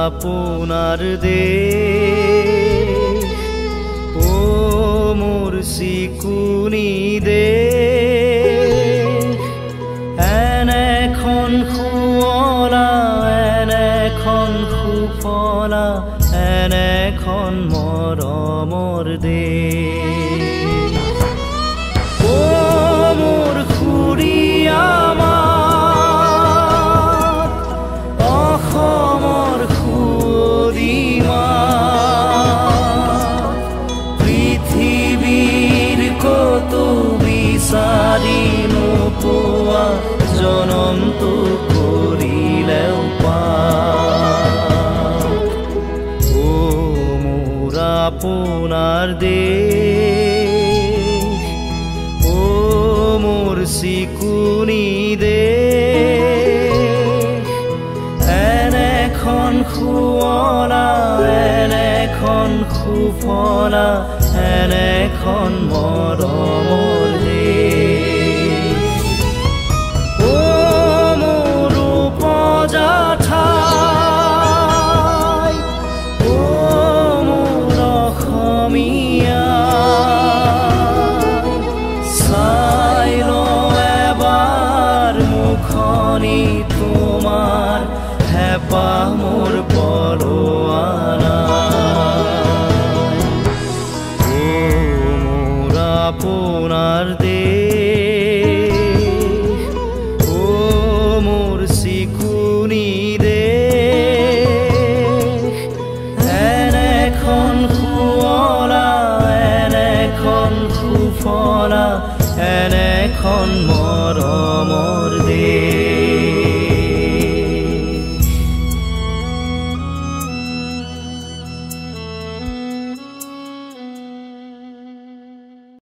আপোনাৰ দেশ ও মোৰ চিকুনি দেশ এনেখন শুৱলা এনেখন সুফলা এনেখন মৰমৰ দেশ ও মোৰ খুৰীয়া বিচাৰি নোপোৱা জনমটো কৰিলেও ও মোৰ আপোনাৰ দেশ ও মোৰ চিকুনি দেশ এনেখন শুৱলা এনেখন সুফলা এনেখন মৰমৰ তোমাৰ হেঁপাহ মোৰ পলোৱা নাই ও মোৰ আপোনাৰ দেশ ও মোৰ চিকুনি দেশ এনেখন শুৱলা এনেখন সুফলা এনেখন